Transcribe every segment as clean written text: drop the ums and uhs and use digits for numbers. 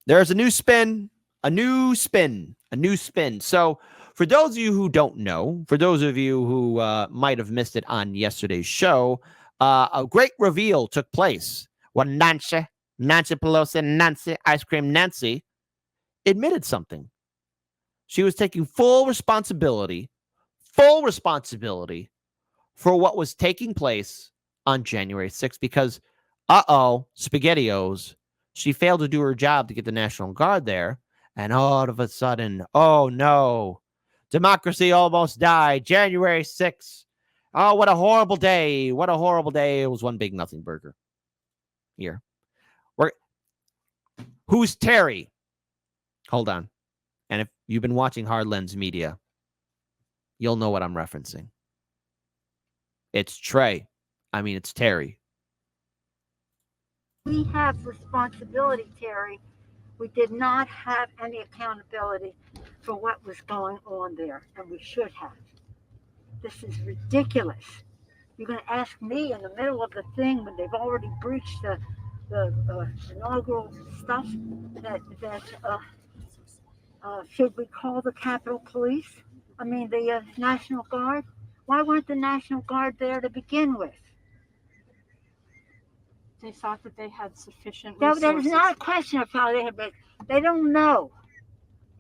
There's a new spin, a new spin, a new spin. So for those of you who don't know, for those of you who might have missed it on yesterday's show, a great reveal took place when Nancy Pelosi, Nancy Ice Cream Nancy, admitted something. She was taking full responsibility for what was taking place on January 6th because, SpaghettiOs, she failed to do her job to get the National Guard there. And all of a sudden, oh no, democracy almost died. January 6th. Oh, what a horrible day. What a horrible day. It was one big nothing burger. Here. Who's Terry? Hold on. And if you've been watching Hard Lens Media, you'll know what I'm referencing. It's Trey. I mean, it's Terry. We have responsibility, Terry. We did not have any accountability for what was going on there, and we should have. This is ridiculous. You're going to ask me in the middle of the thing when they've already breached the inaugural stuff that should we call the Capitol Police? I mean, the National Guard? Why weren't the National Guard there to begin with? They thought that they had sufficient resources. That is not a question of how they had, but they don't know.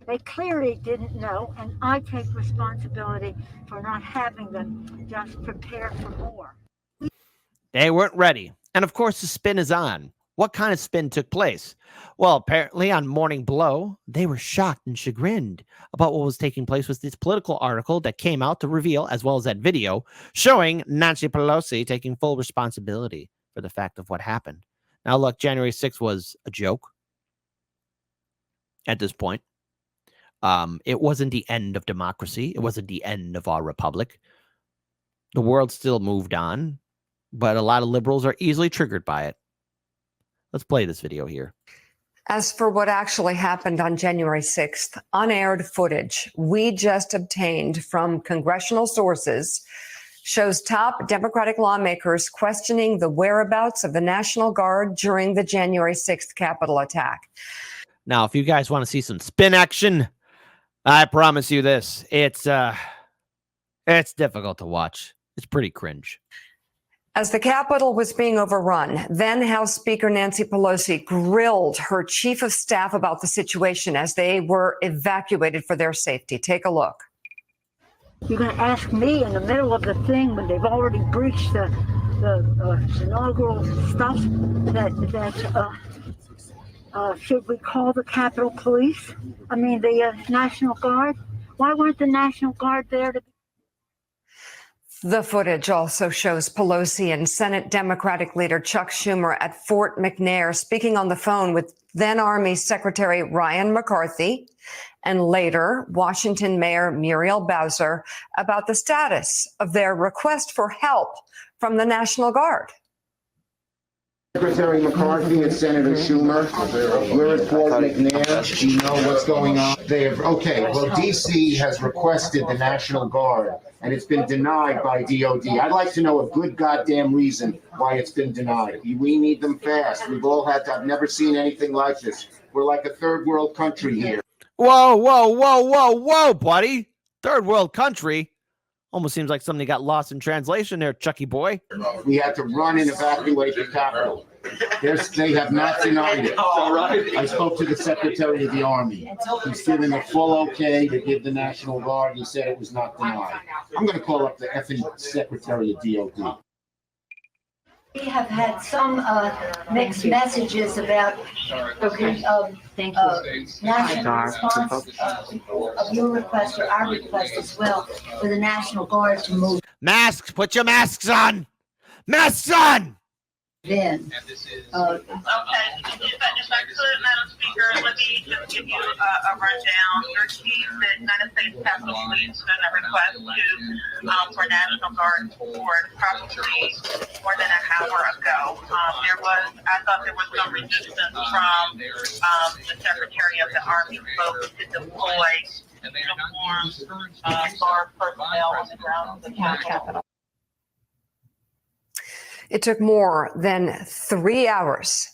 They clearly didn't know, and I take responsibility for not having them just prepare for more. They weren't ready. And of course, the spin is on. What kind of spin took place? Well, apparently on Morning Blow, they were shocked and chagrined about what was taking place with this political article that came out to reveal, as well as that video, showing Nancy Pelosi taking full responsibility for the fact of what happened. Now, look, January 6th was a joke at this point. It wasn't the end of democracy. It wasn't the end of our republic. The world still moved on, but a lot of liberals are easily triggered by it. Let's play this video here. As for what actually happened on January 6th, unaired footage we just obtained from congressional sources shows top Democratic lawmakers questioning the whereabouts of the National Guard during the January 6th Capitol attack. Now, if you guys want to see some spin action, I promise you this. It's difficult to watch. It's pretty cringe. As the Capitol was being overrun, then House Speaker Nancy Pelosi grilled her chief of staff about the situation as they were evacuated for their safety. Take a look. You're going to ask me in the middle of the thing when they've already breached the inaugural stuff that should we call the Capitol Police? I mean, the National Guard? Why weren't the National Guard there to? The footage also shows Pelosi and Senate Democratic leader Chuck Schumer at Fort McNair speaking on the phone with then Army Secretary Ryan McCarthy and later Washington Mayor Muriel Bowser about the status of their request for help from the National Guard. Secretary McCarthy and Senator Schumer, we're at Fort McNair. Do you know what's going on? D.C. has requested the National Guard, and it's been denied by DOD. I'd like to know a good goddamn reason why it's been denied. We need them fast. I've never seen anything like this. We're like a third world country here. Whoa, buddy. Third world country? Almost seems like somebody got lost in translation there, Chucky boy. We had to run and evacuate the Capitol. They have not denied it. All right. I spoke to the Secretary of the Army. He's given a full okay to give the National Guard. He said it was not denied. I'm going to call up the effing Secretary of DOD. We have had some mixed messages about national response of your request or our request as well for the National Guard to move. Masks, put your masks on. Masks on. Then. If I could, Madam Speaker, let me just give you a rundown. Your chief, the United States Capitol Police, sent a request to for National Guard support probably more than an hour ago. I thought there was some resistance from the Secretary of the Army folks to deploy uniforms Guard personnel on the ground of the Capitol. It took more than 3 hours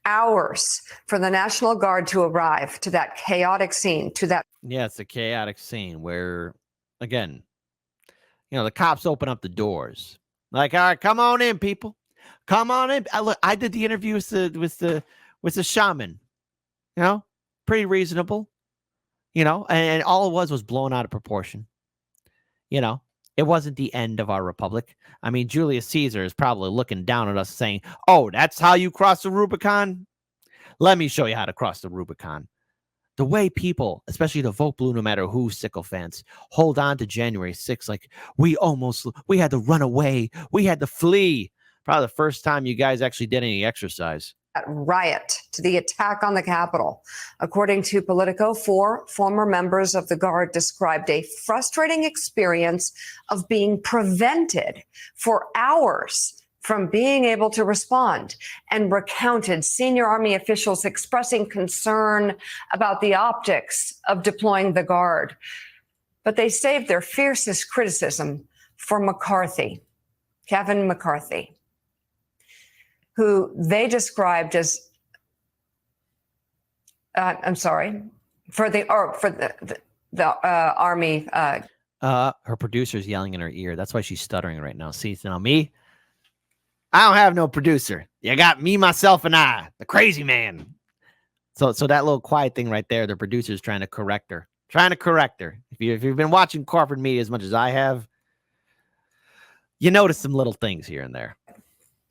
hours for the National Guard to arrive to that chaotic scene, to that. Yeah, it's a chaotic scene where, again, the cops open up the doors. Like, all right, come on in, people. Come on in. I did the interview with the shaman. Pretty reasonable. And all it was blown out of proportion. It wasn't the end of our republic. I mean, Julius Caesar is probably looking down at us saying, "Oh, that's how you cross the Rubicon? Let me show you how to cross the Rubicon." The way people, especially the vote blue, no matter who, sycophants, hold on to January 6th like we had to run away. We had to flee. Probably the first time you guys actually did any exercise. Riot, to the attack on the Capitol. According to Politico, 4 former members of the Guard described a frustrating experience of being prevented for hours from being able to respond, and recounted senior Army officials expressing concern about the optics of deploying the Guard. But they saved their fiercest criticism for McCarthy, Kevin McCarthy, who they described as, for the Army. Her producer's yelling in her ear. That's why she's stuttering right now. See, me, I don't have no producer. You got me, myself, and I, the crazy man. So that little quiet thing right there, the producer's trying to correct her. If you've been watching corporate media as much as I have, you notice some little things here and there.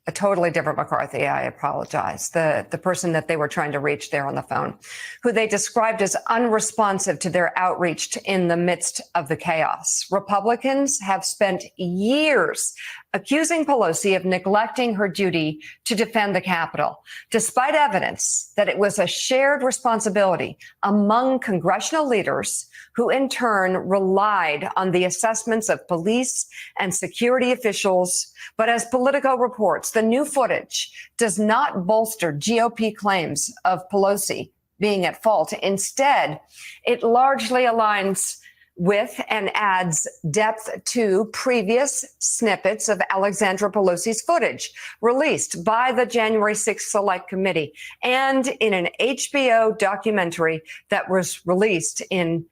A totally different McCarthy. I apologize. The person that they were trying to reach there on the phone, who they described as unresponsive to their outreach in the midst of the chaos. Republicans have spent years accusing Pelosi of neglecting her duty to defend the Capitol, despite evidence that it was a shared responsibility among congressional leaders who in turn relied on the assessments of police and security officials. But as Politico reports, the new footage does not bolster GOP claims of Pelosi being at fault. Instead, it largely aligns with and adds depth to previous snippets of Alexandra Pelosi's footage released by the January 6th Select Committee and in an HBO documentary that was released in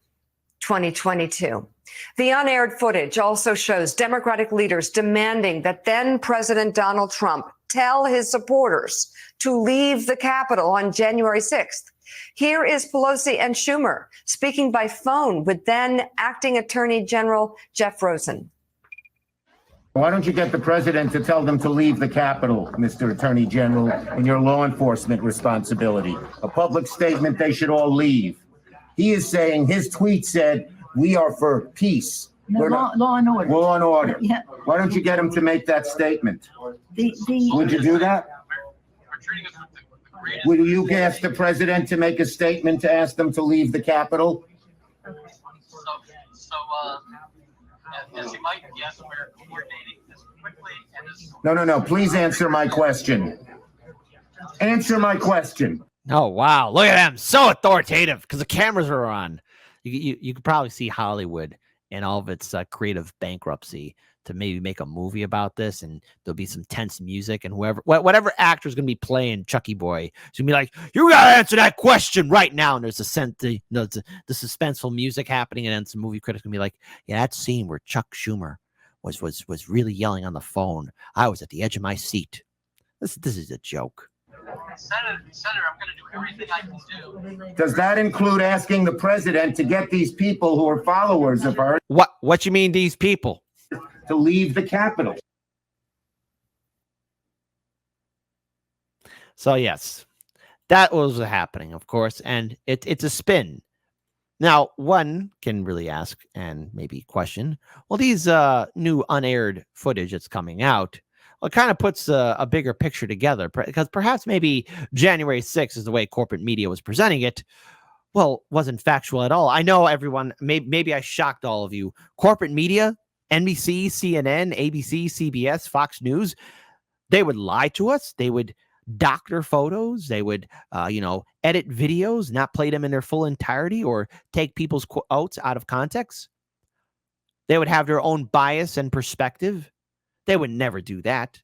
2022. The unaired footage also shows Democratic leaders demanding that then President Donald Trump tell his supporters to leave the Capitol on January 6th. Here is Pelosi and Schumer speaking by phone with then Acting Attorney General Jeff Rosen. Why don't you get the president to tell them to leave the Capitol, Mr. Attorney General, in your law enforcement responsibility? A public statement, they should all leave. He is saying, his tweet said, we are for peace. No, law and order. Law and order. Yeah. Why don't you get him to make that statement? Would you do that? Will you ask the president to make a statement to ask them to leave the Capitol? As you might guess, we're coordinating as quickly and as... No. Please answer my question. Answer my question. Oh, wow. Look at them. So authoritative because the cameras are on. You could probably see Hollywood and all of its creative bankruptcy to maybe make a movie about this, and there'll be some tense music, and whatever actor is going to be playing Chucky Boy is going to be like, you got to answer that question right now. And there's the suspenseful music happening, and then some movie critics going to be like, yeah, that scene where Chuck Schumer was really yelling on the phone. I was at the edge of my seat. This is a joke. Senator, I'm going to do everything I can do. Does that include asking the president to get these people who are followers of her? What you mean, these people? To leave the Capitol. So yes, that was happening, of course, and it's a spin. Now, one can really ask and maybe question, well, these new unaired footage that's coming out, well, it kind of puts a bigger picture together, because perhaps maybe January 6th is the way corporate media was presenting it. Well, wasn't factual at all. I know everyone, maybe I shocked all of you. Corporate media, NBC, CNN, ABC, CBS, Fox News, they would lie to us. They would doctor photos. They would, edit videos, not play them in their full entirety, or take people's quotes out of context. They would have their own bias and perspective. They would never do that.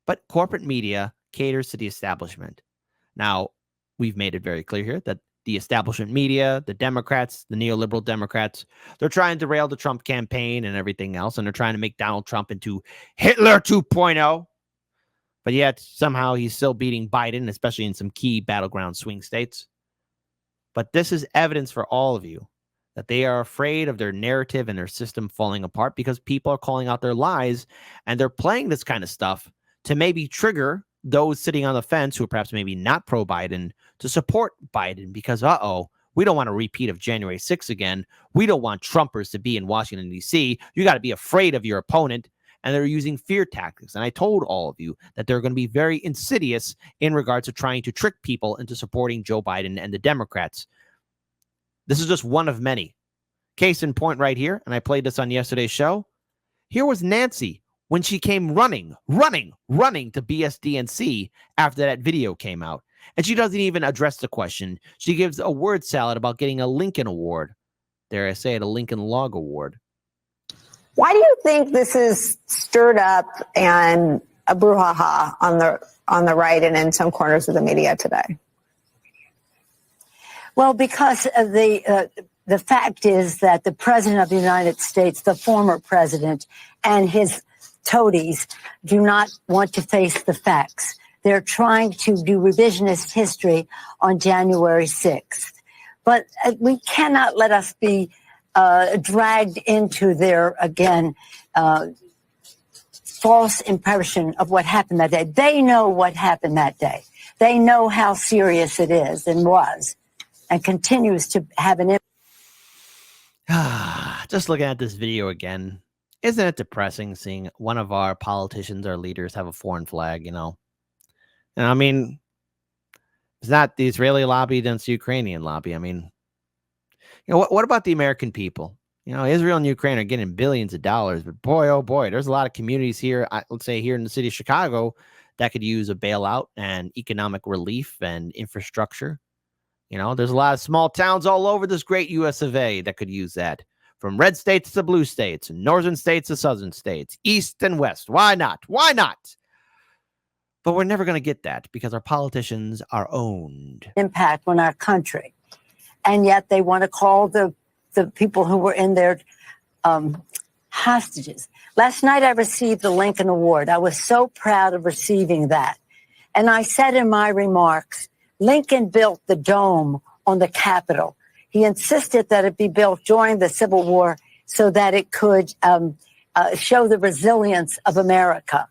But corporate media caters to the establishment. Now, we've made it very clear here that the establishment media, the Democrats, the neoliberal Democrats, they're trying to derail the Trump campaign and everything else, and they're trying to make Donald Trump into Hitler 2.0. But yet, somehow, he's still beating Biden, especially in some key battleground swing states. But this is evidence for all of you that they are afraid of their narrative and their system falling apart because people are calling out their lies, and they're playing this kind of stuff to maybe trigger those sitting on the fence who are perhaps maybe not pro-Biden to support Biden because, we don't want a repeat of January 6th again. We don't want Trumpers to be in Washington, D.C. You got to be afraid of your opponent. And they're using fear tactics. And I told all of you that they're going to be very insidious in regards to trying to trick people into supporting Joe Biden and the Democrats. This is just one of many. Case in point right here, and I played this on yesterday's show. Here was Nancy when she came running to BSDNC after that video came out. And she doesn't even address the question. She gives a word salad about getting a Lincoln Award. Dare I say it, a Lincoln Log Award. Why do you think this is stirred up and a brouhaha on the right and in some corners of the media today? Well, because of the fact is that the president of the United States, the former president, and his toadies do not want to face the facts. They're trying to do revisionist history on January 6th. But we cannot let us be dragged into their, again, false impression of what happened that day. They know what happened that day. They know how serious it is and was and continues to have an impact. Just looking at this video again, isn't it depressing seeing one of our politicians, our leaders, have a foreign flag, And I mean, it's not the Israeli lobby against the Ukrainian lobby. I mean, what about the American people? Israel and Ukraine are getting billions of dollars, but boy, oh boy, there's a lot of communities here, let's say here in the city of Chicago, that could use a bailout and economic relief and infrastructure. There's a lot of small towns all over this great US of A that could use that. From red states to blue states, and northern states to southern states, east and west. Why not? Why not? But we're never going to get that because our politicians are owned. Impact on our country. And yet they want to call the people who were in there hostages. Last night I received the Lincoln Award. I was so proud of receiving that. And I said in my remarks, Lincoln built the dome on the Capitol. He insisted that it be built during the Civil War so that it could show the resilience of America.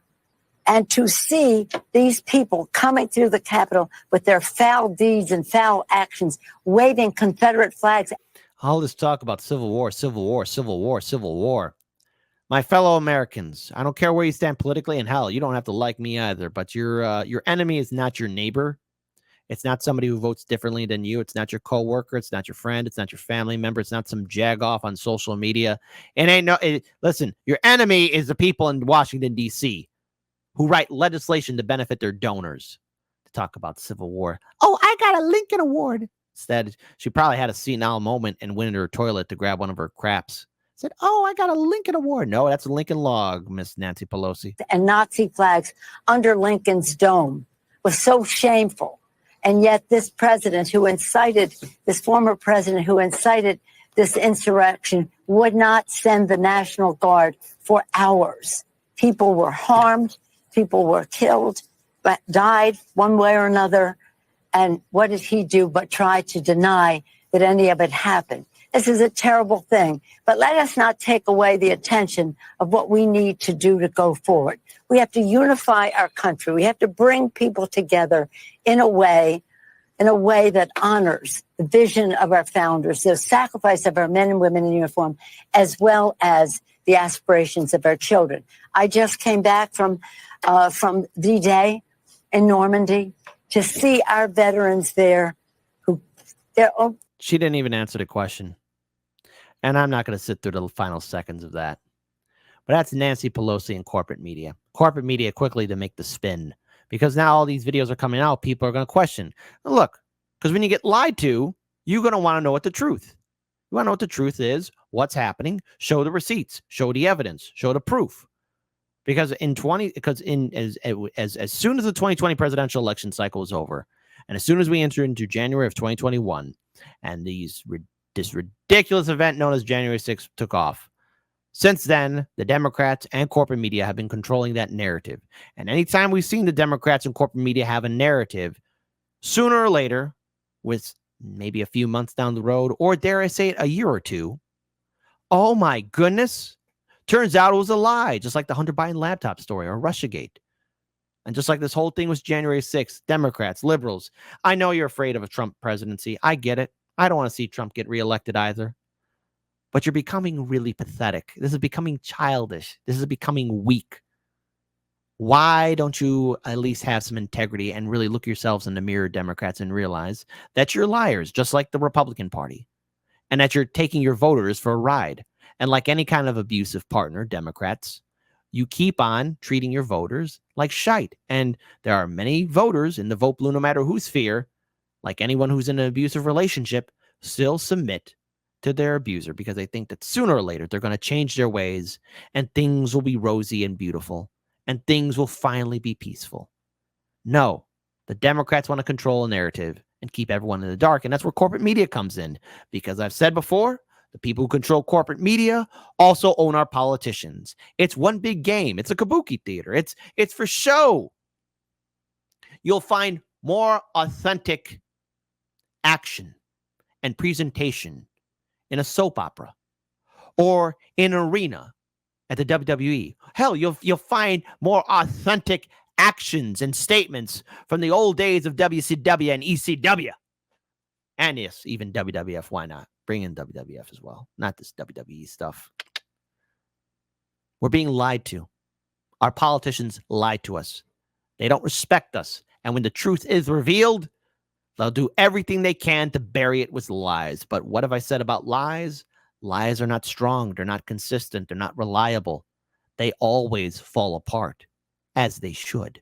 And to see these people coming through the Capitol with their foul deeds and foul actions, waving Confederate flags. All this talk about Civil War, Civil War, Civil War, Civil War. My fellow Americans, I don't care where you stand politically, and hell, you don't have to like me either, but your enemy is not your neighbor. It's not somebody who votes differently than you. It's not your coworker. It's not your friend. It's not your family member. It's not some jagoff on social media. Listen, your enemy is the people in Washington, D.C., who write legislation to benefit their donors. To talk about Civil War. Oh, I got a Lincoln Award. Instead, she probably had a senile moment and went into her toilet to grab one of her craps. Said, oh, I got a Lincoln Award. No, that's a Lincoln Log, Miss Nancy Pelosi. And Nazi flags under Lincoln's dome was so shameful. And yet this president this former president who incited this insurrection would not send the National Guard for hours. People were harmed. People were killed, but died one way or another. And what did he do but try to deny that any of it happened? This is a terrible thing. But let us not take away the attention of what we need to do to go forward. We have to unify our country. We have to bring people together in a way that honors the vision of our founders, the sacrifice of our men and women in uniform, as well as the aspirations of our children. I just came back from D-Day in Normandy to see our veterans there. She didn't even answer the question. And I'm not going to sit through the final seconds of that. But that's Nancy Pelosi and corporate media. Corporate media quickly to make the spin. Because now all these videos are coming out, people are going to question. Look, because when you get lied to, you're going to want to know what the truth. You want to know what the truth is, what's happening, show the receipts, show the evidence, show the proof. Because as soon as the 2020 presidential election cycle was over, And as soon as we enter into January of 2021 and this ridiculous event known as January 6th took off, since then, the Democrats and corporate media have been controlling that narrative. And anytime we've seen the Democrats and corporate media have a narrative, sooner or later, with maybe a few months down the road, or dare I say it, a year or two, oh my goodness, turns out it was a lie, just like the Hunter Biden laptop story or Russiagate. And just like this whole thing was January 6th, Democrats, liberals, I know you're afraid of a Trump presidency. I get it. I don't want to see Trump get reelected either. But you're becoming really pathetic. This is becoming childish. This is becoming weak. Why don't you at least have some integrity and really look yourselves in the mirror, Democrats, and realize that you're liars, just like the Republican Party, and that you're taking your voters for a ride. And like any kind of abusive partner, Democrats, you keep on treating your voters like shite. And there are many voters in the vote blue, no matter whose sphere, like anyone who's in an abusive relationship, still submit to their abuser because they think that sooner or later they're going to change their ways and things will be rosy and beautiful and things will finally be peaceful. No, the Democrats want to control a narrative and keep everyone in the dark. And that's where corporate media comes in, because I've said before, the people who control corporate media also own our politicians. It's one big game. It's a kabuki theater. It's for show. You'll find more authentic action and presentation in a soap opera or in an arena at the WWE. Hell, you'll find more authentic actions and statements from the old days of WCW and ECW. And yes, even WWF. Why not? Bring in WWF as well. Not this WWE stuff. We're being lied to. Our politicians lied to us. They don't respect us. And when the truth is revealed, they'll do everything they can to bury it with lies. But what have I said about lies? Lies are not strong. They're not consistent. They're not reliable. They always fall apart, as they should.